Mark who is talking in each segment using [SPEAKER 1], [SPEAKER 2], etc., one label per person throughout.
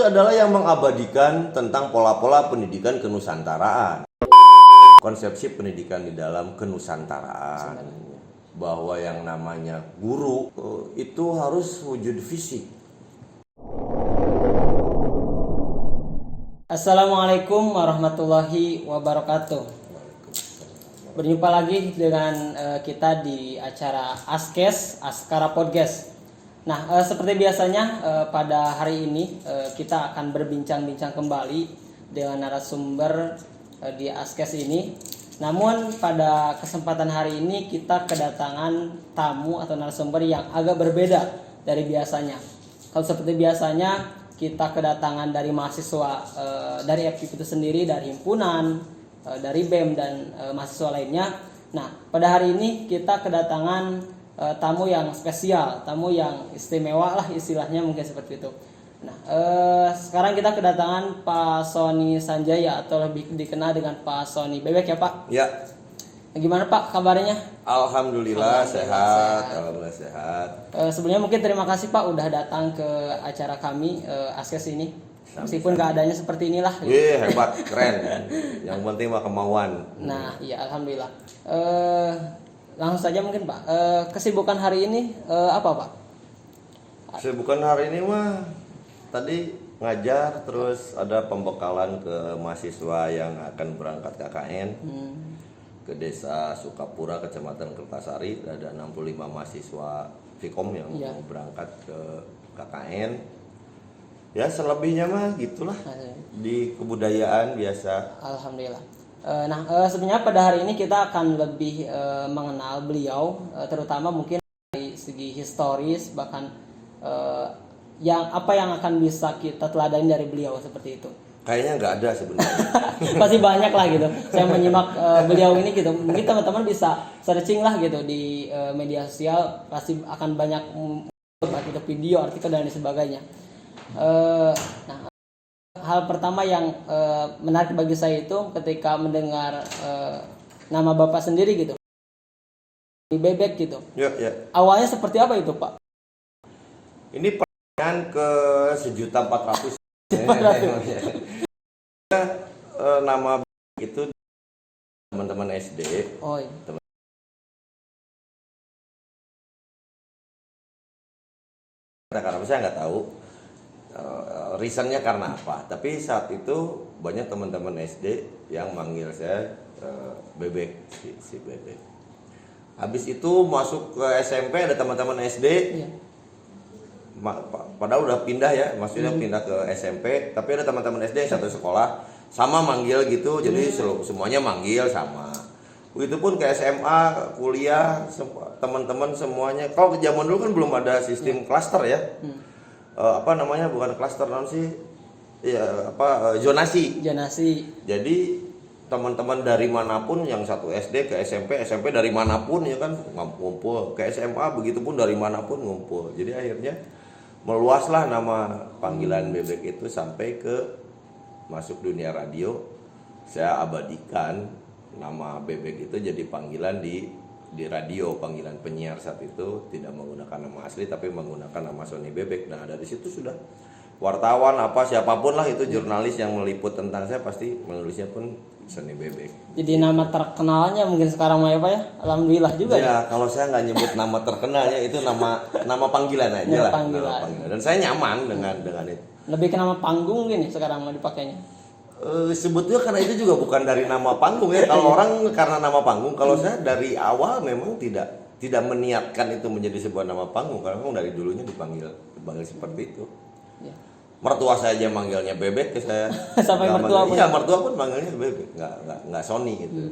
[SPEAKER 1] adalah yang mengabadikan tentang pola-pola pendidikan kenusantaraan. Konsepsi pendidikan di dalam kenusantaraan. Bahwa yang namanya guru itu harus wujud fisik.
[SPEAKER 2] Assalamualaikum warahmatullahi wabarakatuh. Berjumpa lagi dengan kita di acara Askes, Askara Podcast. Nah, seperti biasanya pada hari ini kita akan berbincang-bincang kembali dengan narasumber di Askes ini. Namun pada kesempatan hari ini kita kedatangan tamu atau narasumber yang agak berbeda dari biasanya. Kalau seperti biasanya kita kedatangan dari mahasiswa dari FKIP itu sendiri, dari himpunan, dari BEM dan mahasiswa lainnya. Nah, pada hari ini kita kedatangan tamu yang spesial, tamu yang istimewa lah istilahnya, mungkin seperti itu. Nah, sekarang kita kedatangan Pak Sony Sanjaya atau lebih dikenal dengan Pak Sony Bebek ya Pak?
[SPEAKER 1] Ya.
[SPEAKER 2] Gimana Pak kabarnya?
[SPEAKER 1] Alhamdulillah sehat. Alhamdulillah sehat.
[SPEAKER 2] Sebelumnya mungkin terima kasih Pak udah datang ke acara kami Askes ini. Meskipun keadaannya seperti inilah.
[SPEAKER 1] Wih, hebat, keren. Yang penting mah kemauan.
[SPEAKER 2] Nah, iya alhamdulillah. Langsung saja mungkin Pak. Kesibukan hari ini apa Pak?
[SPEAKER 1] Kesibukan hari ini mah tadi ngajar, terus ada pembekalan ke mahasiswa yang akan berangkat KKN ke Desa Sukapura, Kecamatan Kertasari. Ada 65 mahasiswa Vkom yang mau berangkat ke KKN. Ya selebihnya mah gitulah, di kebudayaan biasa.
[SPEAKER 2] Alhamdulillah. Nah, sebenarnya pada hari ini kita akan lebih mengenal beliau, terutama mungkin dari segi historis, bahkan yang akan bisa kita teladani dari beliau seperti itu.
[SPEAKER 1] Kayaknya nggak ada sebenarnya.
[SPEAKER 2] Pasti banyak lah gitu. Saya menyimak beliau ini gitu. Mungkin teman-teman bisa searching lah gitu di media sosial, pasti akan banyak video, artikel dan lain sebagainya. Nah, hal pertama yang menarik bagi saya itu ketika mendengar nama Bapak sendiri gitu, di Bebek gitu.
[SPEAKER 1] Ya.
[SPEAKER 2] Awalnya seperti apa itu Pak?
[SPEAKER 1] Ini pertanyaan ke 1.400.000. Nama itu teman-teman SD.
[SPEAKER 2] Oh iya.
[SPEAKER 1] Karena saya nggak tahu reasonnya karena apa, tapi saat itu banyak teman-teman SD yang manggil saya Bebek, si Bebek. Habis itu masuk ke SMP, ada teman-teman SD, padahal udah pindah ya, maksudnya pindah ke SMP, tapi ada teman-teman SD yang satu sekolah sama manggil gitu, jadi semuanya manggil sama. Begitu pun ke SMA, kuliah, teman-teman semuanya. Kalau ke zaman dulu kan belum ada sistem klaster ya. Bukan klaster sih, ya zonasi. Jadi teman-teman dari manapun yang satu SD ke SMP dari manapun ya kan ngumpul, ke SMA begitupun dari manapun ngumpul. Jadi akhirnya meluaslah nama panggilan Bebek itu sampai ke masuk dunia radio. Saya abadikan nama Bebek itu jadi panggilan di radio, panggilan penyiar saat itu tidak menggunakan nama asli tapi menggunakan nama Sony Bebek. Nah dari situ sudah wartawan siapapun lah itu jurnalis yang meliput tentang saya pasti menulisnya pun Sony Bebek.
[SPEAKER 2] Jadi nama terkenalnya mungkin sekarang ya Pak ya, alhamdulillah juga
[SPEAKER 1] ya. Kalau saya nggak nyebut nama terkenalnya itu nama panggilan aja lah. Nama panggilan. Dan saya nyaman dengan itu.
[SPEAKER 2] Lebih ke nama panggung gini sekarang mau dipakainya.
[SPEAKER 1] Sebetulnya karena itu juga bukan dari nama panggung ya. Kalau orang karena nama panggung, kalau saya dari awal memang tidak meniatkan itu menjadi sebuah nama panggung, karena memang dari dulunya dipanggil seperti itu. Ya. Mertua saya aja manggilnya Bebek ke saya.
[SPEAKER 2] Sampai mertua pun.
[SPEAKER 1] Iya, mertua pun manggilnya Bebek, nggak Sony gitu.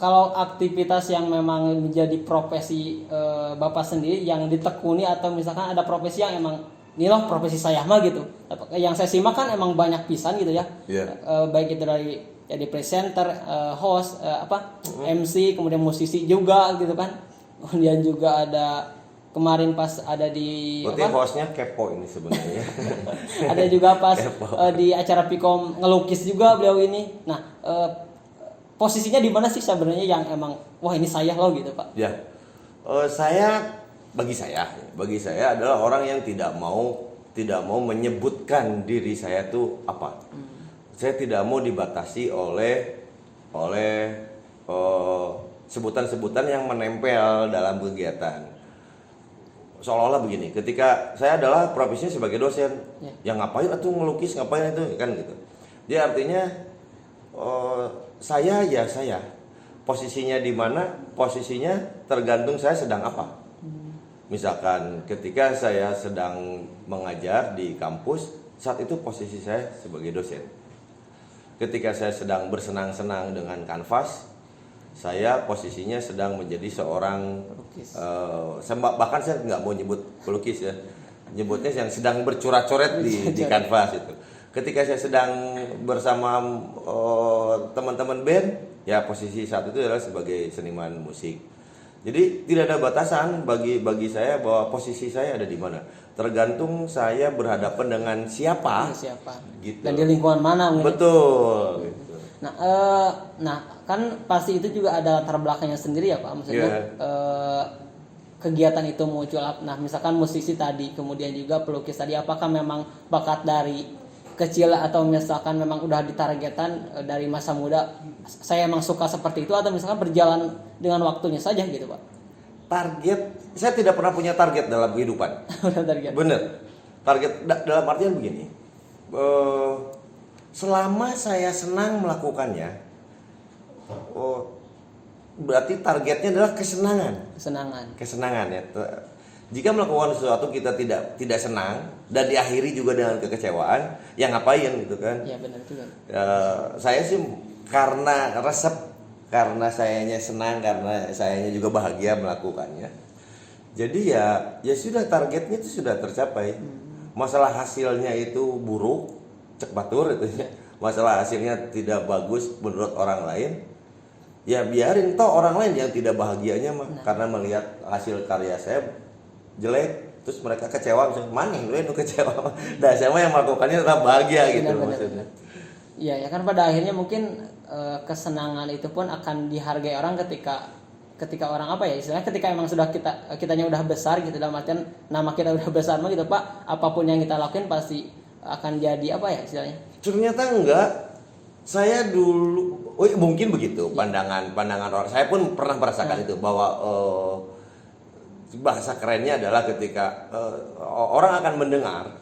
[SPEAKER 2] Kalau aktivitas yang memang menjadi profesi Bapak sendiri yang ditekuni, atau misalkan ada profesi yang emang ini loh profesi saya mah gitu. Yang saya simak kan emang banyak pisan gitu ya. Baik itu dari jadi presenter, host, MC, kemudian musisi juga gitu kan. Kemudian juga ada kemarin pas ada di
[SPEAKER 1] berarti hostnya kepo ini sebenarnya.
[SPEAKER 2] Ada juga pas di acara Vkom ngelukis juga beliau ini. Nah, posisinya di mana sih sebenarnya yang emang wah ini saya loh gitu Pak?
[SPEAKER 1] Ya, bagi saya adalah orang yang tidak mau menyebutkan diri saya tuh apa. Saya tidak mau dibatasi oleh sebutan-sebutan yang menempel dalam kegiatan. Seolah-olah begini, ketika saya adalah profesinya sebagai dosen, yang ngapain atuh ngelukis, ngapain itu kan gitu. Dia artinya saya ya saya. Posisinya di mana? Posisinya tergantung saya sedang apa. Misalkan ketika saya sedang mengajar di kampus, saat itu posisi saya sebagai dosen. Ketika saya sedang bersenang-senang dengan kanvas, saya posisinya sedang menjadi seorang pelukis. Bahkan saya nggak mau nyebut pelukis ya, nyebutnya yang sedang bercoret-coret di kanvas itu. Ketika saya sedang bersama teman-teman band, ya posisi saat itu adalah sebagai seniman musik. Jadi tidak ada batasan bagi saya bahwa posisi saya ada di mana. Tergantung saya berhadapan dengan siapa. Gitu.
[SPEAKER 2] Dan di lingkungan mana mungkin.
[SPEAKER 1] Betul. Gitu.
[SPEAKER 2] Nah, kan pasti itu juga ada latar belakangnya sendiri ya Pak. Maksudnya kegiatan itu muncul. Nah, misalkan musisi tadi, kemudian juga pelukis tadi, apakah memang bakat dari kecil atau misalkan memang udah ditargetan dari masa muda, saya emang suka seperti itu, atau misalkan berjalan dengan waktunya saja gitu Pak?
[SPEAKER 1] Target, saya tidak pernah punya target dalam kehidupan. Bener, target dalam artian begini, selama saya senang melakukannya, berarti targetnya adalah kesenangan ya. Jika melakukan sesuatu kita tidak senang dan diakhiri juga dengan kekecewaan, ya ngapain gitu kan?
[SPEAKER 2] Ya benar juga.
[SPEAKER 1] Saya sih karena resep, karena sayanya senang, karena sayanya juga bahagia melakukannya. Jadi ya sudah, targetnya itu sudah tercapai. Masalah hasilnya itu buruk, cek batur itu ya. Masalah hasilnya tidak bagus menurut orang lain, ya biarin, toh orang lain yang tidak bahagianya mah karena melihat hasil karya saya jelek, terus mereka kecewa, misalnya mana yang kecewa. Nah, saya mah yang melakukannya tetap bahagia gitu maksudnya.
[SPEAKER 2] Iya, ya kan pada akhirnya mungkin kesenangan itu pun akan dihargai orang ketika orang apa ya istilahnya, ketika emang sudah kitanya udah besar gitu, dalam artian nama kita udah besar mah gitu Pak, apapun yang kita lakuin pasti akan jadi apa ya istilahnya.
[SPEAKER 1] Ternyata enggak. Saya dulu mungkin begitu pandangan orang. Saya pun pernah merasakan itu bahwa bahasa kerennya adalah ketika orang akan mendengar,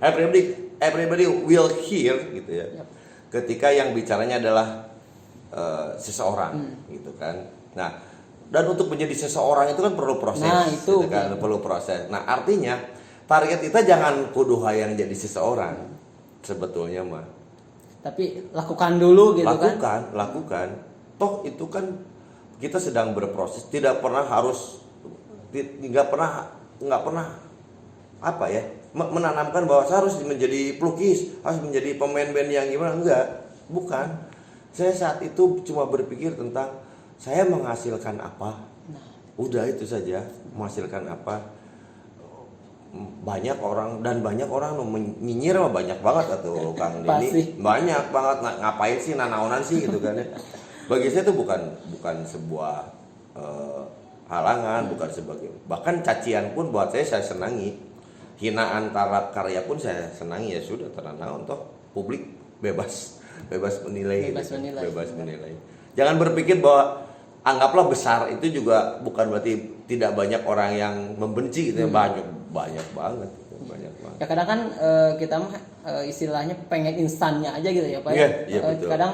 [SPEAKER 1] everybody will hear gitu ya. Ketika yang bicaranya adalah seseorang gitu kan. Nah, dan untuk menjadi seseorang itu kan perlu proses, gitu kan, perlu proses. Nah, artinya target kita jangan kudu hayang jadi seseorang sebetulnya mah. Tapi
[SPEAKER 2] lakukan dulu gitu kan.
[SPEAKER 1] Lakukan. Toh itu kan kita sedang berproses, tidak pernah harus, nggak pernah apa ya, menanamkan bahwa saya harus menjadi pelukis, harus menjadi pemain band yang gimana, enggak, bukan. Saya saat itu cuma berpikir tentang saya menghasilkan apa, udah itu saja, menghasilkan apa. Banyak orang nyinyir mah banyak banget atau Kang Deni, banyak banget, ngapain sih nanaonan sih gitu kan ya. Bagi saya itu bukan sebuah halangan, bukan sebagai, bahkan cacian pun buat saya senangi, hinaan antara karya pun saya senangi, ya sudah, tenang toh publik bebas menilai. Jangan berpikir bahwa anggaplah besar itu juga bukan berarti tidak banyak orang yang membenci gitu ya. Banyak banget.
[SPEAKER 2] Ya kadang kan kita mah istilahnya pengen instannya aja gitu ya Pak.
[SPEAKER 1] Iya, betul.
[SPEAKER 2] Kadang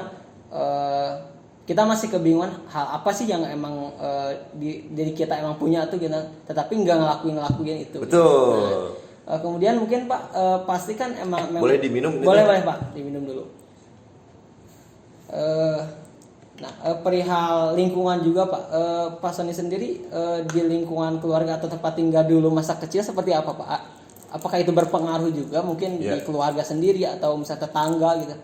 [SPEAKER 2] kita masih kebingungan hal apa sih yang emang diri kita emang punya tuh gitu, tetapi nggak ngelakuin itu.
[SPEAKER 1] Betul.
[SPEAKER 2] Nah, kemudian mungkin Pak pasti kan emang
[SPEAKER 1] boleh diminum?
[SPEAKER 2] Boleh Pak, diminum dulu. Perihal lingkungan juga Pak, Pak Sony sendiri di lingkungan keluarga atau tempat tinggal dulu masa kecil seperti apa Pak? Apakah itu berpengaruh juga mungkin di keluarga sendiri atau misalnya tetangga gitu?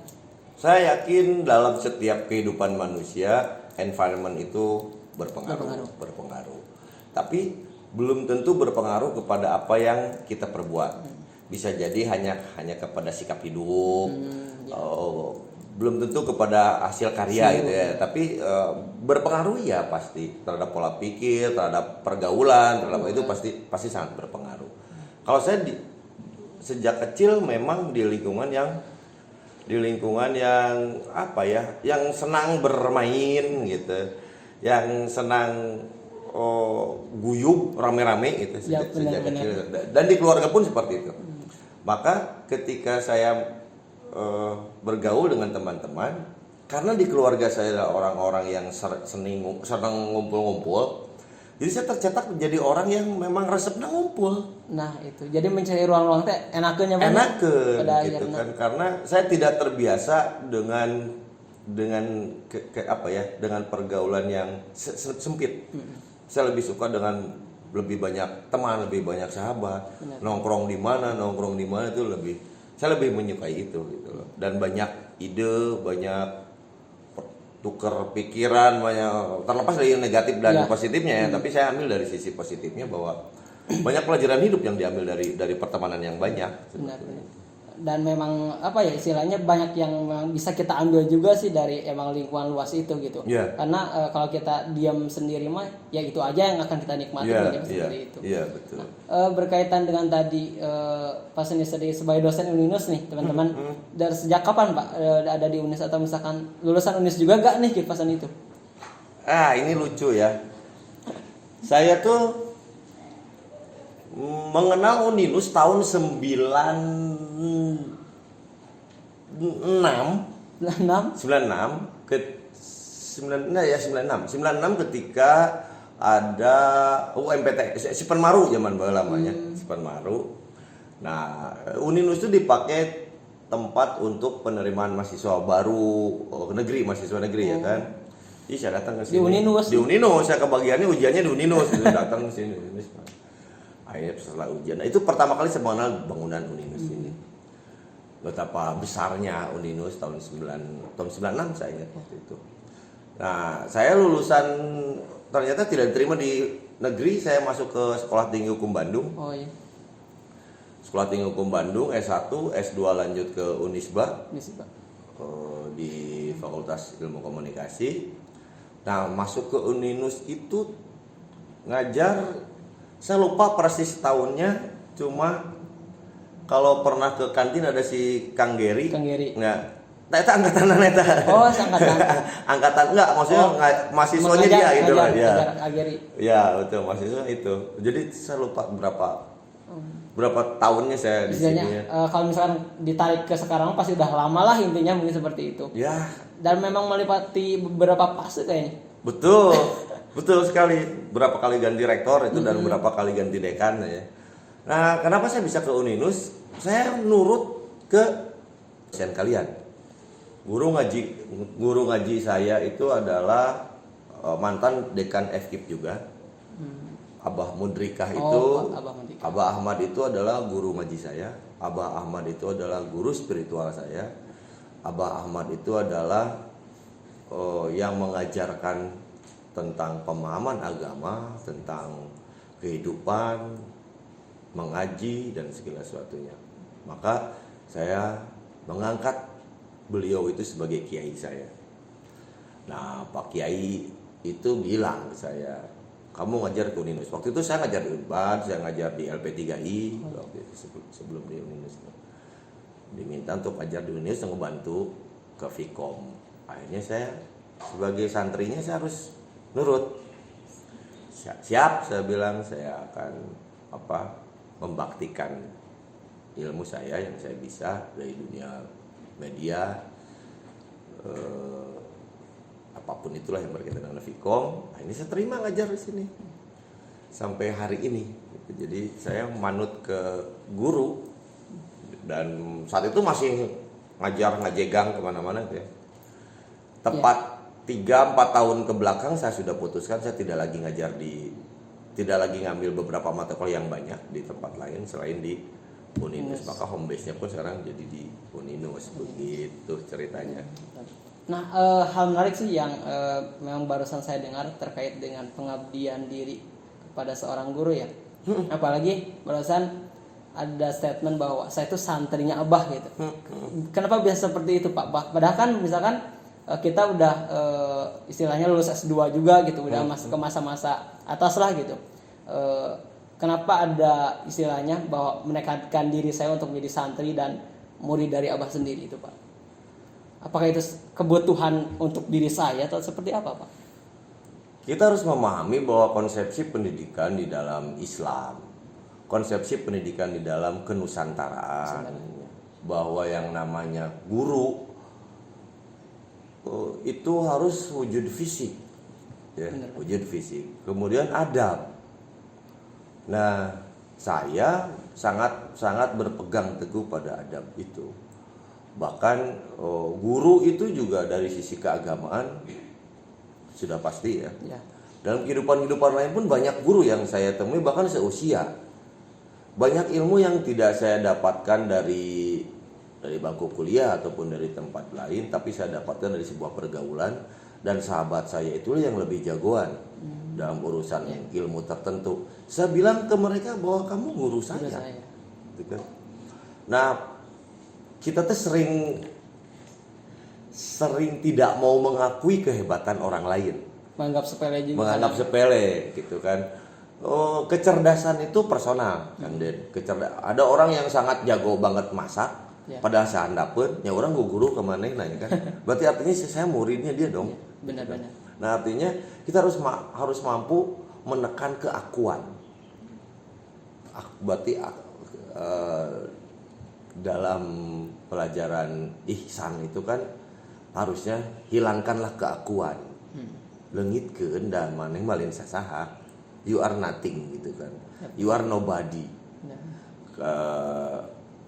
[SPEAKER 2] Saya
[SPEAKER 1] yakin dalam setiap kehidupan manusia environment itu berpengaruh. Tapi belum tentu berpengaruh kepada apa yang kita perbuat. Bisa jadi hanya kepada sikap hidup. Belum tentu kepada hasil karya gitu ya, tapi berpengaruh ya pasti terhadap pola pikir, terhadap pergaulan, terhadap itu pasti sangat berpengaruh. Kalau saya sejak kecil memang di lingkungan yang apa ya, yang senang bermain gitu, yang senang guyup rame-rame gitu
[SPEAKER 2] Ya,
[SPEAKER 1] sejak
[SPEAKER 2] benar-benar.
[SPEAKER 1] kecil, dan di keluarga pun seperti itu. Maka ketika saya bergaul dengan teman-teman, karena di keluarga saya adalah orang-orang yang senang ngumpul-ngumpul, jadi saya tercetak menjadi orang yang memang resepnya ngumpul.
[SPEAKER 2] Nah itu jadi mencari ruang-ruang teh enakeun pada
[SPEAKER 1] Enakeun gitu
[SPEAKER 2] akhirnya.
[SPEAKER 1] kan, karena saya tidak terbiasa dengan apa ya, dengan pergaulan yang sempit. Saya lebih suka dengan lebih banyak teman, lebih banyak sahabat.
[SPEAKER 2] Benar.
[SPEAKER 1] Nongkrong di mana itu saya lebih menyukai itu gitu loh. Dan banyak ide, banyak tuker pikiran, banyak, terlepas dari yang negatif dan
[SPEAKER 2] Ya.
[SPEAKER 1] positifnya ya, tapi saya ambil dari sisi positifnya bahwa banyak pelajaran hidup yang diambil dari pertemanan yang banyak.
[SPEAKER 2] Benar, benar. Dan memang apa ya istilahnya banyak yang memang bisa kita ambil juga sih dari emang lingkungan luas itu gitu.
[SPEAKER 1] Iya.
[SPEAKER 2] Karena kalau kita diam sendiri mah ya itu aja yang akan kita nikmati
[SPEAKER 1] Iya,
[SPEAKER 2] gitu, seperti itu.
[SPEAKER 1] iya betul.
[SPEAKER 2] Berkaitan dengan tadi Pak Seni sebagai dosen Uninus nih teman-teman, dari sejak kapan Pak ada di Unis atau misalkan lulusan Unis juga gak nih gitu Pak Seni itu?
[SPEAKER 1] Ini lucu ya. Saya tuh mengenal Uninus tahun 96 ke 96 ketika ada UMPT Sipenmaru zaman lamanya Sipenmaru. Nah, Uninus itu dipakai tempat untuk penerimaan mahasiswa baru mahasiswa negeri ya kan. Ih, saya datang ke sini. Di Uninus saya kebagiannya ujiannya di Uninus, datang ke sini. Akhirnya setelah ujian, nah, itu pertama kali saya mengenal bangunan Uninus ini. Betapa besarnya Uninus tahun 96 saya ingat waktu itu. Nah, saya lulusan ternyata tidak diterima di negeri, saya masuk ke Sekolah Tinggi Hukum Bandung.
[SPEAKER 2] Oh iya.
[SPEAKER 1] Sekolah Tinggi Hukum Bandung S1, S2 lanjut ke Unisba. Di Fakultas Ilmu Komunikasi. Nah, masuk ke Uninus itu ngajar, saya lupa persis tahunnya, cuma kalau pernah ke kantin ada si Kang Geri. Nah, eta angkatan eta.
[SPEAKER 2] Oh, angkatan.
[SPEAKER 1] Angkatan enggak, maksudnya mahasiswanya dia gitu lah ya. Ya, betul, mahasiswa itu. Jadi saya lupa berapa tahunnya saya di sini.
[SPEAKER 2] Kalau misalkan ditarik ke sekarang pasti udah lama lah intinya mungkin seperti itu.
[SPEAKER 1] Ya.
[SPEAKER 2] Dan memang melipati beberapa fase kayaknya.
[SPEAKER 1] Betul. Betul sekali. Berapa kali ganti rektor itu dan berapa kali ganti dekan ya. Nah, kenapa saya bisa ke Uninus? Saya nurut ke dosen kalian. Guru ngaji saya itu adalah mantan dekan FKIP juga. Abah Mudrikah itu, Abah Ahmad itu adalah guru ngaji saya. Abah Ahmad itu adalah guru spiritual saya. Abah Ahmad itu adalah yang mengajarkan tentang pemahaman agama, tentang kehidupan, mengaji dan segala sesuatunya. Maka saya mengangkat beliau itu sebagai kiai saya. Nah, Pak Kiai itu bilang ke saya, kamu ngajar ke Uninus. Waktu itu saya ngajar di Unpad, saya ngajar di LP3I waktu itu, sebelum di Uninus. Diminta untuk ngajar di Uninus, ngebantu ke Vkom. Akhirnya saya sebagai santrinya saya harus nurut. Siap, saya bilang saya akan membaktikan ilmu saya yang saya bisa dari dunia media, apapun itulah yang berkaitan dengan Vkom. Nah, ini saya terima ngajar di sini sampai hari ini. Jadi saya manut ke guru dan saat itu masih ngajegang kemana-mana gitu ya. Tepat 3-4 tahun ke belakang saya sudah putuskan saya tidak lagi ngambil beberapa mata kuliah yang banyak di tempat lain selain di Uninus. Maka home base-nya pun sekarang jadi di Uninus. Begitu ceritanya.
[SPEAKER 2] Nah, hal menarik sih yang memang barusan saya dengar terkait dengan pengabdian diri kepada seorang guru ya. Apalagi barusan ada statement bahwa saya itu santrinya Abah gitu. Kenapa bisa seperti itu Pak? Padahal kan misalkan kita udah istilahnya lulus S2 juga gitu, udah masuk ke masa-masa atas lah gitu. kenapa ada istilahnya bahwa menekatkan diri saya untuk menjadi santri dan murid dari Abah sendiri itu Pak? Apakah itu kebutuhan untuk diri saya atau seperti apa Pak?
[SPEAKER 1] Kita harus memahami bahwa konsepsi pendidikan di dalam Islam, konsepsi pendidikan di dalam kenusantaraan, bahwa yang namanya guru itu harus wujud fisik, ya, wujud fisik. Kemudian adab. Nah, saya sangat berpegang teguh pada adab itu. Bahkan guru itu juga dari sisi keagamaan sudah pasti ya. Dalam kehidupan lain pun banyak guru yang saya temui bahkan seusia. Banyak ilmu yang tidak saya dapatkan dari bangku kuliah ataupun dari tempat lain, tapi saya dapatkan dari sebuah pergaulan, dan sahabat saya itu yang lebih jagoan dalam urusan ilmu tertentu. Saya bilang ke mereka bahwa kamu guru saya. Gitu kan? Nah, kita tuh sering tidak mau mengakui kehebatan orang lain.
[SPEAKER 2] Menganggap sepele juga.
[SPEAKER 1] Menganggap sepele gitu kan. Kecerdasan itu personal kan, Den. Ada orang yang sangat jago banget masak, padahal saya handapun, ya orang guru kemana nanya kan. Berarti artinya saya muridnya dia dong.
[SPEAKER 2] Benar-benar.
[SPEAKER 1] Nah, artinya kita harus mampu menekan keakuan. Berarti dalam pelajaran ihsan itu kan harusnya hilangkanlah keakuan. Leungitkeun da maneh malin sasaha. You are nothing gitu kan. You are nobody.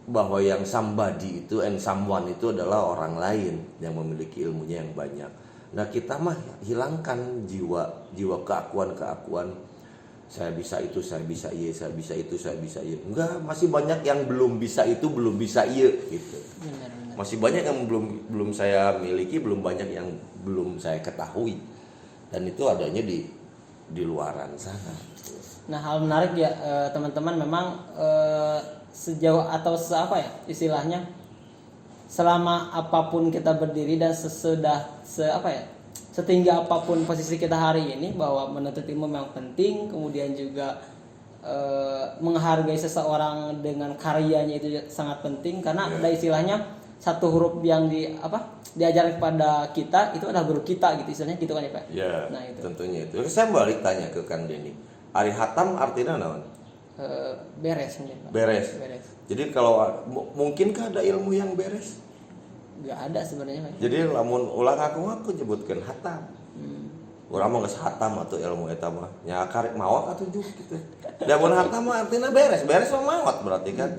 [SPEAKER 1] Bahwa yang somebody itu and someone itu adalah orang lain yang memiliki ilmunya yang banyak. Nah, kita mah hilangkan jiwa keakuan. Saya bisa itu, saya bisa iya, saya bisa itu, saya bisa iya. Enggak, masih banyak yang belum bisa itu, belum bisa iya gitu.
[SPEAKER 2] Benar.
[SPEAKER 1] Masih banyak yang belum saya miliki, belum banyak yang belum saya ketahui. Dan itu adanya di luaran sana.
[SPEAKER 2] Nah, hal menarik ya teman-teman, memang sejauh atau apa ya istilahnya, selama apapun kita berdiri dan setinggi apapun posisi kita hari ini, bahwa menuntut ilmu memang penting, kemudian juga menghargai seseorang dengan karyanya itu sangat penting, karena ada istilahnya satu huruf yang diajarkan kepada kita itu adalah guru kita gitu, istilahnya gitu kan ya Pak?
[SPEAKER 1] Ya,
[SPEAKER 2] nah, itu.
[SPEAKER 1] Tentunya itu. Saya balik tanya ke Kang Denny. Ari hatam artinya naon?
[SPEAKER 2] Beres mungkin Pak.
[SPEAKER 1] Beres. Jadi kalau mungkinkah ada ilmu yang beres?
[SPEAKER 2] Gak ada sebenarnya Pak.
[SPEAKER 1] Jadi lamun ulah aku nyebutkeun hatam. Urang mah geus hatam atuh ilmu eta mah. Nya karek maot atuh juk gitu. Da mun hatam mah artinya beres. Beres mah maot berarti kan.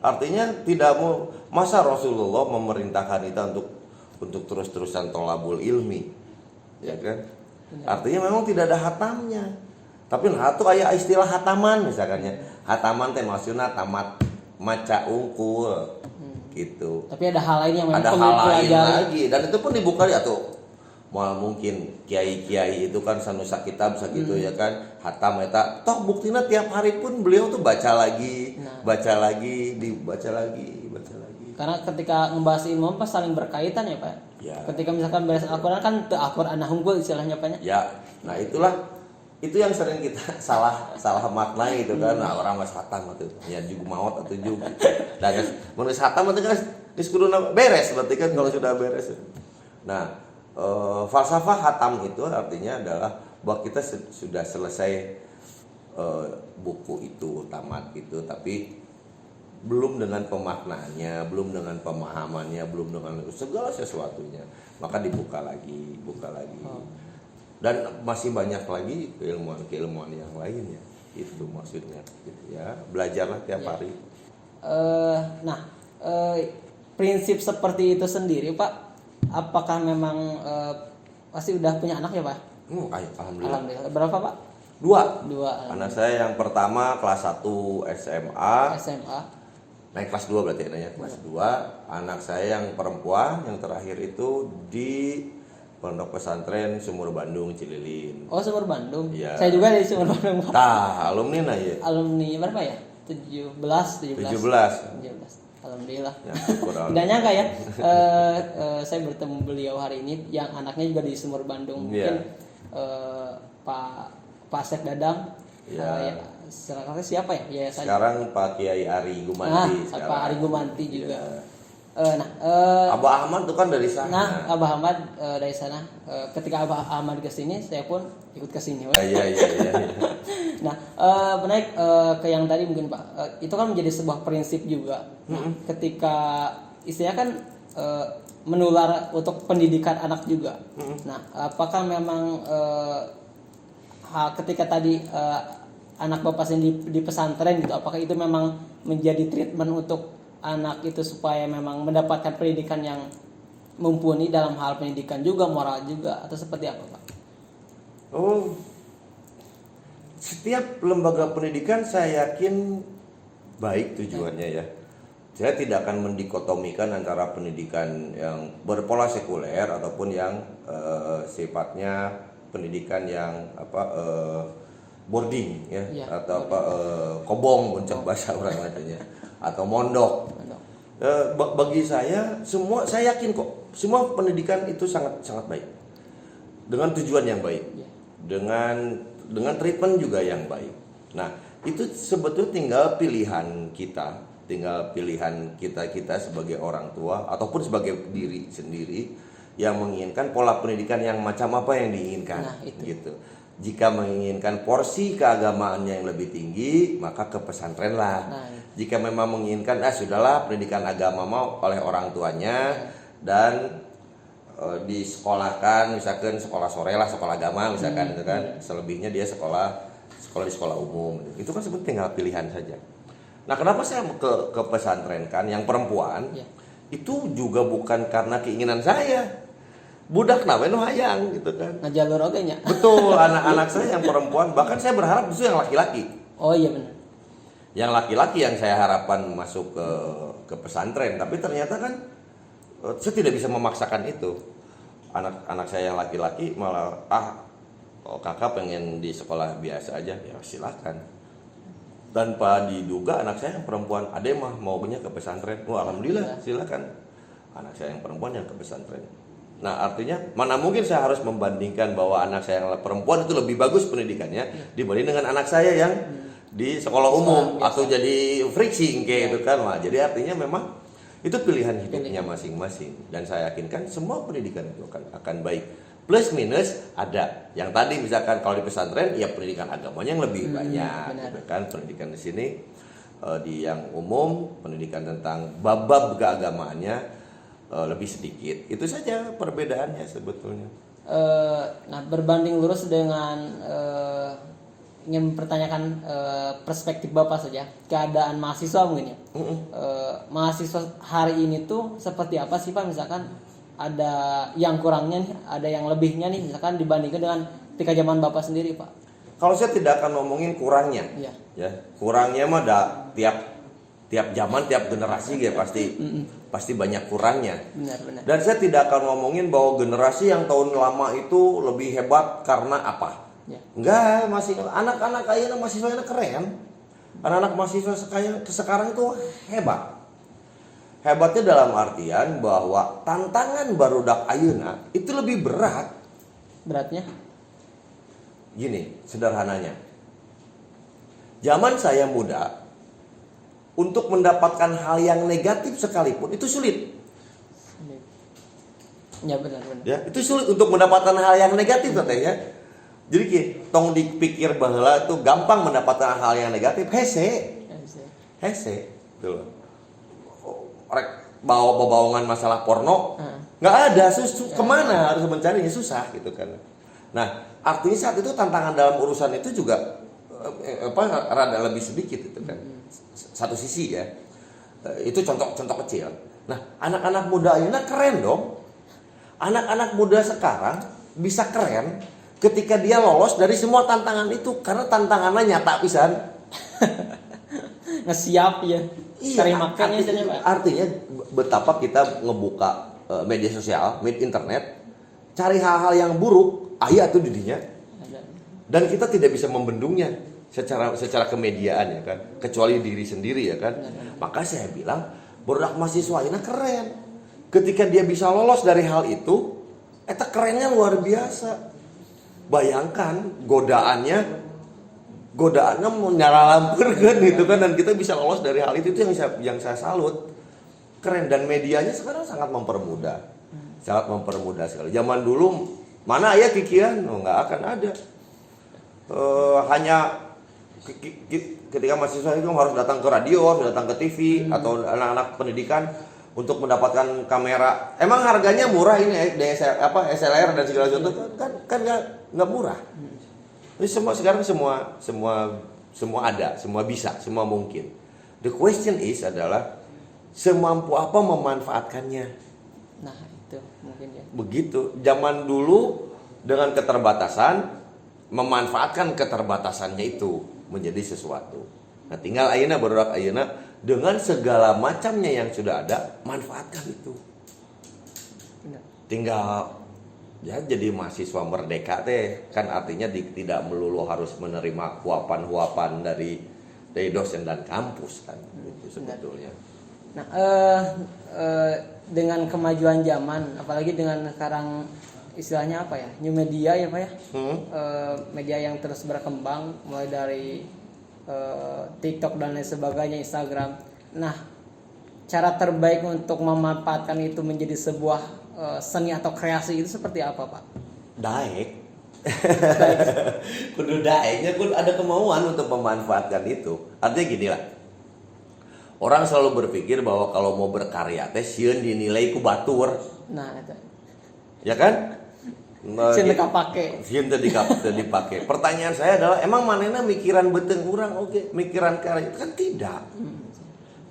[SPEAKER 1] Artinya tidak mau, masa Rasulullah memerintahkan kita untuk terus-terusan tolabul ilmi, ya kan? Artinya memang tidak ada hatamnya. Tapi nah itu aya istilah hataman misalkannya. Hataman teh maksudna tamat maca unggul gitu.
[SPEAKER 2] Tapi ada hal lain yang memang
[SPEAKER 1] ada hal lain lagi, dan itu pun dibuka ya tuh. Mal mungkin kiai-kiai itu kan sanusa kitab sakitu ya kan, hatam eta toh buktina tiap hari pun beliau tuh baca lagi, baca lagi.
[SPEAKER 2] Karena ketika membahas ilmu pas saling berkaitan ya Pak.
[SPEAKER 1] Ya.
[SPEAKER 2] Ketika misalkan beres Al-Qur'an kan teu Al-Qur'an unggul istilahnya Pak.
[SPEAKER 1] Ya. Nah, itu yang sering kita salah maknai itu kan. Nah, orang mas hatam atuh. Ya juga maot atuh juga. Dan mun geus hatam atuh kan geus kuduna beres berarti kan kalau sudah beres. Nah, falsafah hatam itu artinya adalah bahwa kita sudah selesai buku itu, tamat itu, tapi belum dengan pemaknaannya, belum dengan pemahamannya, belum dengan segala sesuatunya, maka dibuka lagi. Dan masih banyak lagi keilmuan yang lainnya, itu maksudnya gitu ya. Belajarlah tiap hari.
[SPEAKER 2] Prinsip seperti itu sendiri Pak, apakah memang pasti udah punya anak ya Pak?
[SPEAKER 1] Alhamdulillah.
[SPEAKER 2] Berapa Pak?
[SPEAKER 1] Dua.
[SPEAKER 2] Anak
[SPEAKER 1] saya yang pertama kelas 1 SMA. Naik kelas 2 berarti ya, kelas 2. Anak saya yang perempuan yang terakhir itu di Pondok Pesantren Sumur Bandung Cililin.
[SPEAKER 2] Oh, Sumur Bandung.
[SPEAKER 1] Ya.
[SPEAKER 2] Saya juga dari Sumur Bandung.
[SPEAKER 1] Alumni nah ya.
[SPEAKER 2] Alumni berapa ya? 17. Alhamdulillah.
[SPEAKER 1] Ya,
[SPEAKER 2] tidak nyangka ya. Saya bertemu beliau hari ini yang anaknya juga di Sumur Bandung. Mungkin Pak Asep Dadang. Sekarang siapa ya yayasan?
[SPEAKER 1] Sekarang Pak Kiai Ari Gumanti.
[SPEAKER 2] Pak Ari Gumanti juga.
[SPEAKER 1] Abah Ahmad tuh kan dari sana.
[SPEAKER 2] Nah, Abah Ahmad dari sana. Ketika Abah Ahmad ke sini, saya pun ikut ke sini.
[SPEAKER 1] Iya.
[SPEAKER 2] Nah, menaik ke yang tadi mungkin Pak. Itu kan menjadi sebuah prinsip juga. Nah, ketika istilahnya kan menular untuk pendidikan anak juga. Nah, apakah memang ketika tadi anak Bapak sendiri di pesantren gitu, apakah itu memang menjadi treatment untuk anak itu supaya memang mendapatkan pendidikan yang mumpuni dalam hal pendidikan juga, moral juga, atau seperti apa Pak?
[SPEAKER 1] Oh, setiap lembaga pendidikan saya yakin baik tujuannya ya. Saya tidak akan mendikotomikan antara pendidikan yang berpola sekuler ataupun yang sifatnya pendidikan yang boarding ya, atau kobong bunceng bahasa orang katanya, atau mondok. Bagi saya saya yakin kok semua pendidikan itu sangat baik dengan tujuan yang baik, dengan treatment juga yang baik. Nah, itu sebetulnya tinggal pilihan kita sebagai orang tua ataupun sebagai diri sendiri yang menginginkan pola pendidikan yang macam apa yang diinginkan. Nah, gitu. Jika menginginkan porsi keagamaannya yang lebih tinggi, maka ke pesantren lah. Jika memang menginginkan, sudahlah pendidikan agama mau oleh orang tuanya dan disekolahkan, misalkan sekolah sore lah, sekolah agama misalkan gitu kan. Selebihnya dia sekolah di sekolah umum. Itu kan sebetulnya tinggal pilihan saja. Nah, kenapa saya ke pesantren kan yang perempuan? Itu juga bukan karena keinginan saya. Budak namanya nu hayang gitu kan.
[SPEAKER 2] Nah, jalur oge nya.
[SPEAKER 1] Betul, anak-anak saya yang perempuan, bahkan saya berharap justru yang laki-laki.
[SPEAKER 2] Oh iya benar.
[SPEAKER 1] Yang laki-laki yang saya harapkan masuk ke pesantren, tapi ternyata kan saya tidak bisa memaksakan itu. Anak saya yang laki-laki malah kakak pengen di sekolah biasa aja, ya silakan. Tanpa diduga anak saya yang perempuan, ade mah maunya ke pesantren. Alhamdulillah, silakan. Anak saya yang perempuan yang ke pesantren. Nah, artinya mana mungkin saya harus membandingkan bahwa anak saya yang perempuan itu lebih bagus pendidikannya dibanding dengan anak saya yang di sekolah umum atau jadi friksi kayak gitu kan. Wah, jadi artinya memang itu pilihan hidupnya masing-masing, dan saya yakinkan semua pendidikan itu akan baik. Plus minus ada. Yang tadi misalkan kalau di pesantren ya pendidikan agamanya yang lebih banyak, gitu kan. Pendidikan di sini di yang umum pendidikan tentang bab-bab keagamaannya lebih sedikit. Itu saja perbedaannya sebetulnya.
[SPEAKER 2] Nah, berbanding lurus dengan ingin mempertanyakan perspektif Bapak saja, keadaan mahasiswa mungkin ya. Mahasiswa hari ini tuh seperti apa sih Pak? Misalkan ada yang kurangnya nih, ada yang lebihnya nih, misalkan dibandingkan dengan ketika zaman Bapak sendiri Pak.
[SPEAKER 1] Kalau saya tidak akan ngomongin kurangnya, ya kurangnya mah tiap zaman, tiap generasi ya pasti banyak kurangnya.
[SPEAKER 2] Benar.
[SPEAKER 1] Dan saya tidak akan ngomongin bahwa generasi yang tahun lama itu lebih hebat karena apa. Enggak, masih anak-anak kayaknya mahasiswanya keren. Anak-anak mahasiswa sekarang itu hebat. Hebatnya dalam artian bahwa tantangan barudak ayeuna itu lebih berat.
[SPEAKER 2] Beratnya?
[SPEAKER 1] Gini, sederhananya. Zaman saya muda, untuk mendapatkan hal yang negatif sekalipun itu sulit.
[SPEAKER 2] Ya benar.
[SPEAKER 1] Ya, itu sulit untuk mendapatkan hal yang negatif katanya. Jadi tong dipikir bahwa itu gampang mendapatkan hal yang negatif, hese. Tuh. Rek bawa-bawangan masalah porno, nggak ada, kemana harus mencarinya, susah gitu kan. Nah, artinya saat itu tantangan dalam urusan itu juga rada lebih sedikit itu kan. Satu sisi ya, itu contoh kecil. Nah, anak-anak muda ini keren dong. Anak-anak muda sekarang bisa keren ketika dia lolos dari semua tantangan itu, karena tantangannya nyata pisan.
[SPEAKER 2] Ngesiap ya.
[SPEAKER 1] Iya, artinya betapa kita ngebuka media sosial, internet, cari hal-hal yang buruk, itu didinya. Dan kita tidak bisa membendungnya secara kemediaan ya kan, kecuali diri sendiri ya kan. Maka saya bilang budak mahasiswa ini keren. Ketika dia bisa lolos dari hal itu, eta kerennya luar biasa. Bayangkan godaannya godaannya mau nyala lampu kan gitu kan, dan kita bisa lolos dari hal itu yang saya salut. Keren, dan medianya sekarang sangat mempermudah. Sangat mempermudah sekali. Zaman dulu mana aya kikian? Oh, nggak akan ada. Hanya ketika mahasiswa itu harus datang ke radio, harus datang ke TV, atau anak-anak pendidikan untuk mendapatkan kamera. Emang harganya murah ini SLR dan segala sesuatu kan nggak murah. Ini sekarang semua ada, semua bisa, semua mungkin. The question is adalah semampu apa memanfaatkannya.
[SPEAKER 2] Nah, itu mungkin ya.
[SPEAKER 1] Begitu. Zaman dulu dengan keterbatasan, memanfaatkan keterbatasannya itu menjadi sesuatu. Nah, tinggal ayeuna barudak ayeuna dengan segala macamnya yang sudah ada, manfaatkan itu.
[SPEAKER 2] Benar.
[SPEAKER 1] Tinggal ya jadi mahasiswa merdeka teh kan artinya tidak melulu harus menerima huapan-huapan dari dosen dan kampus kan itu sebetulnya.
[SPEAKER 2] Nah, dengan kemajuan zaman, apalagi dengan sekarang istilahnya apa ya, new media ya Pak ya, media yang terus berkembang, mulai dari TikTok dan lain sebagainya, Instagram. Nah, cara terbaik untuk memanfaatkan itu menjadi sebuah seni atau kreasi itu seperti apa Pak?
[SPEAKER 1] Daek. Kudu daeknya, kudu ada kemauan untuk memanfaatkan itu. Artinya gini lah. Orang selalu berpikir bahwa kalau mau berkarya teh sieun dinilai ku batur.
[SPEAKER 2] Nah, itu.
[SPEAKER 1] Ya kan?
[SPEAKER 2] Sieun teu kapake.
[SPEAKER 1] Sieun teu dipake. Pertanyaan saya adalah emang manehna mikiran beuteung urang oge, mikiran karya kan tidak.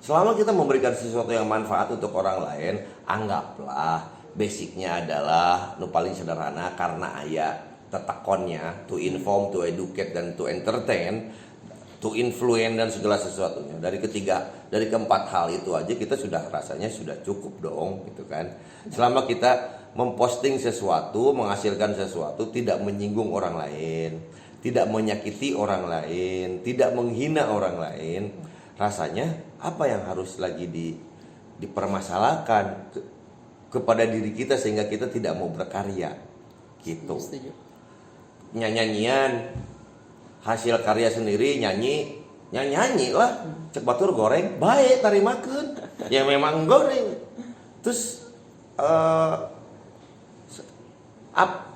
[SPEAKER 1] Selama kita memberikan sesuatu yang manfaat untuk orang lain, anggaplah basicnya adalah nu paling sederhana karena aya tetekonnya to inform, to educate, dan to entertain, to influence dan segala sesuatunya. Dari keempat hal itu aja kita sudah rasanya sudah cukup dong gitu kan. Selama kita memposting sesuatu, menghasilkan sesuatu tidak menyinggung orang lain, tidak menyakiti orang lain, tidak menghina orang lain, rasanya apa yang harus lagi dipermasalahkan kepada diri kita sehingga kita tidak mau berkarya gitu.
[SPEAKER 2] Setuju.
[SPEAKER 1] Nyanyian hasil karya sendiri nyanyi lah, cek batur goreng baik tarimakeun ya memang goreng. Terus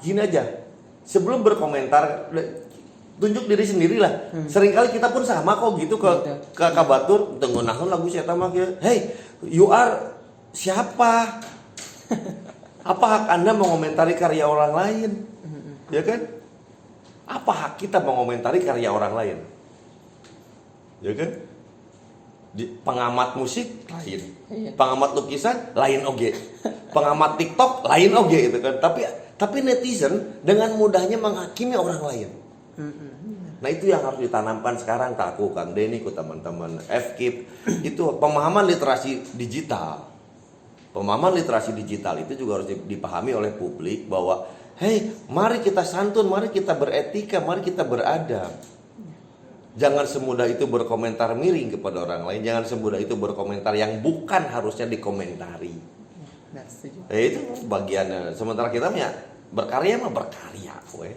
[SPEAKER 1] gini aja, sebelum berkomentar tunjuk diri sendirilah. Seringkali kita pun sama kok gitu ke batur teu ngeunaheun lagu sia eta mah kieu. Hey, you are siapa? Apa hak Anda mengomentari karya orang lain? Ya kan? Apa hak kita mengomentari karya orang lain? Ya kan? Pengamat musik lain, pengamat lukisan lain oge, pengamat TikTok lain oge gitu kan. Tapi netizen dengan mudahnya menghakimi orang lain. Nah itu yang harus ditanamkan sekarang ku Kang Denny, ku teman-teman FKIP itu pemahaman literasi digital. Pemahaman literasi digital itu juga harus dipahami oleh publik bahwa hey, mari kita santun, mari kita beretika, mari kita beradab. Jangan semudah itu berkomentar miring kepada orang lain, jangan semudah itu berkomentar yang bukan harusnya dikomentari. Itu bagian. Sementara kita berkarya mah berkarya, we.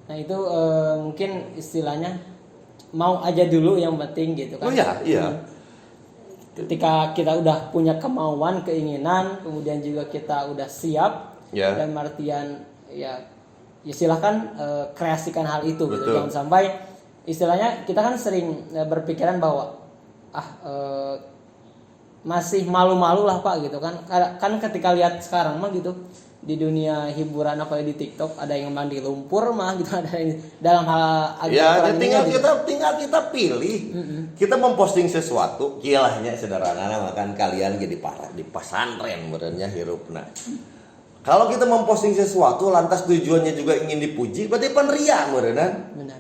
[SPEAKER 2] Nah itu mungkin istilahnya mau aja dulu yang penting gitu kan.
[SPEAKER 1] Oh iya.
[SPEAKER 2] Ketika kita udah punya kemauan, keinginan, kemudian juga kita udah siap, dan artian ya silahkan kreasikan hal itu gitu. Jangan sampai istilahnya kita kan sering berpikiran bahwa masih malu-malu lah Pak gitu kan. Kan ketika lihat sekarang mah gitu di dunia hiburan apa di TikTok ada yang mandi lumpur mah gitu, ada yang dalam hal agak
[SPEAKER 1] tinggal kita pilih. Kita memposting sesuatu kilahnya sederhana makan kalian jadi parah di pesantren berenya hirupna. Kalau kita memposting sesuatu lantas tujuannya juga ingin dipuji berarti pan ria meureunna. Benar.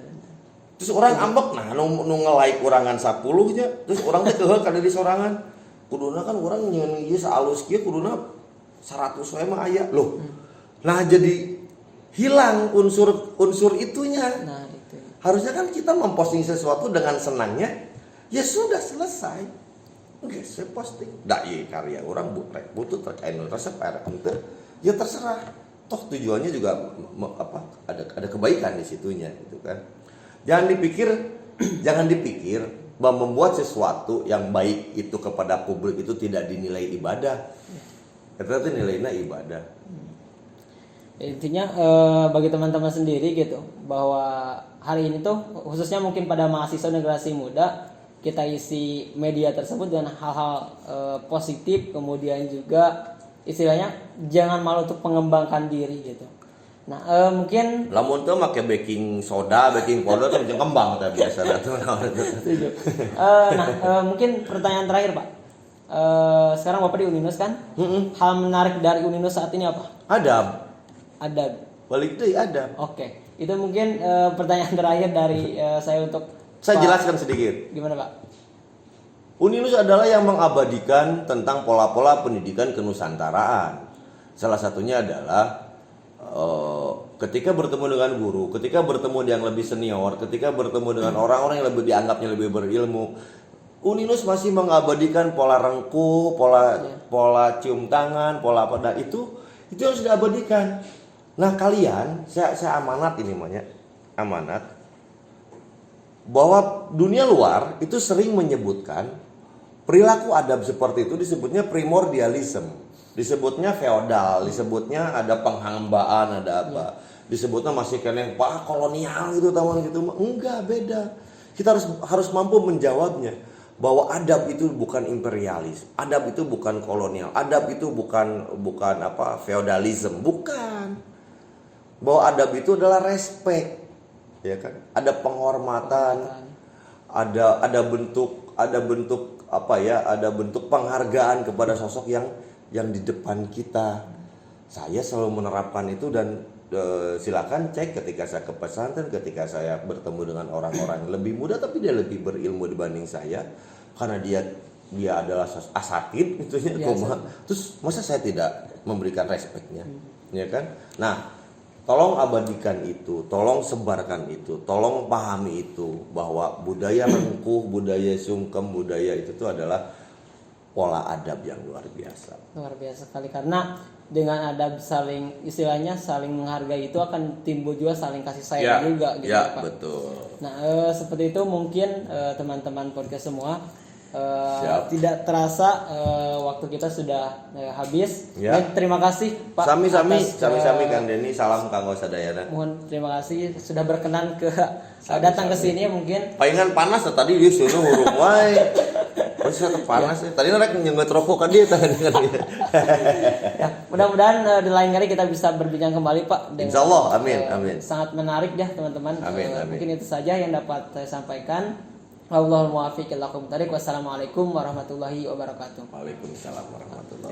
[SPEAKER 1] Terus orang ambek nu nge-like kurangan 10 nya, terus orang teh keheul ka diri sorangan. Kuduna kan orang nyeun ieu saalus kieu kuduna 100 wae mah aya loh. Nah jadi hilang unsur itunya. Nah, itu. Harusnya kan kita memposting sesuatu dengan senangnya, ya sudah selesai. Oke, saya posting. Da ieu karya orang butuh terkait resep ente. Ya terserah. Toh tujuannya juga ada kebaikan di situnya gitu kan. Jangan dipikir bahwa membuat sesuatu yang baik itu kepada publik itu tidak dinilai ibadah. Itu nilainya ibadah.
[SPEAKER 2] Intinya bagi teman-teman sendiri gitu, bahwa hari ini tuh khususnya mungkin pada mahasiswa generasi muda, kita isi media tersebut dengan hal-hal positif, kemudian juga istilahnya jangan malu untuk mengembangkan diri gitu. Nah mungkin
[SPEAKER 1] Lamun tuh make baking soda, baking powder tuh macam kembang teh biasa tuh.
[SPEAKER 2] mungkin pertanyaan terakhir Pak. Sekarang Bapak di Uninus kan? Hal menarik dari Uninus saat ini apa? Ada.
[SPEAKER 1] Balik deh ada.
[SPEAKER 2] Oke. Itu mungkin pertanyaan terakhir dari saya untuk
[SPEAKER 1] Saya
[SPEAKER 2] Pak.
[SPEAKER 1] jelaskan sedikit.
[SPEAKER 2] Gimana Pak?
[SPEAKER 1] Uninus adalah yang mengabadikan tentang pola-pola pendidikan kenusantaraan. Salah satunya adalah ketika bertemu dengan guru, ketika bertemu yang lebih senior, ketika bertemu dengan orang-orang yang lebih dianggapnya lebih berilmu, Uninus masih mengabadikan pola rengkuh, pola cium tangan, pola apa, dan itu harus diabadikan. Nah kalian, saya amanat ini amanat bahwa dunia luar itu sering menyebutkan perilaku adab seperti itu disebutnya primordialism. Disebutnya feodal, disebutnya ada penghambaan, ada apa? Disebutnya masih kena pak kolonial gitu, taman gitu. Enggak, beda. Kita harus mampu menjawabnya bahwa adab itu bukan imperialis, adab itu bukan kolonial, adab itu bukan apa feodalisme, bukan. Bahwa adab itu adalah respect, ya kan? Ada penghormatan, ada bentuk apa ya? Ada bentuk penghargaan kepada sosok yang di depan kita. Saya selalu menerapkan itu dan silakan cek ketika saya ke pesantren, ketika saya bertemu dengan orang-orang yang lebih muda tapi dia lebih berilmu dibanding saya, karena dia adalah asatid gitu ya. Terus masa saya tidak memberikan respeknya, ya kan? Nah, tolong abadikan itu, tolong sebarkan itu, tolong pahami itu bahwa budaya rengkuh, budaya sungkem, budaya itu tuh adalah pola adab yang luar biasa.
[SPEAKER 2] Luar biasa sekali, karena dengan adab saling istilahnya saling menghargai itu akan timbul juga saling kasih sayang juga gitu
[SPEAKER 1] ya,
[SPEAKER 2] Pak.
[SPEAKER 1] Betul.
[SPEAKER 2] Nah seperti itu mungkin teman-teman podcast semua tidak terasa waktu kita sudah habis.
[SPEAKER 1] Ya.
[SPEAKER 2] Terima kasih Pak.
[SPEAKER 1] Sami-sami
[SPEAKER 2] atas,
[SPEAKER 1] Kang Denny, salam kanggo sadayana.
[SPEAKER 2] Mohon terima kasih sudah berkenan datang ke sini mungkin.
[SPEAKER 1] Palingan panas tadi dia suruh huruf wae. Terus panas ya. Tadi rek nyenget rokok kan dia tangan dia.
[SPEAKER 2] Ya, mudah-mudahan di lain kali kita bisa berbincang kembali Pak.
[SPEAKER 1] Insyaallah, amin.
[SPEAKER 2] Sangat menarik ya teman-teman.
[SPEAKER 1] Amin.
[SPEAKER 2] Mungkin itu saja yang dapat saya sampaikan. Wallahul muwaffiq ila aqwamit thoriq. Wassalamualaikum warahmatullahi wabarakatuh.
[SPEAKER 1] Waalaikumsalam warahmatullahi wabarakatuh.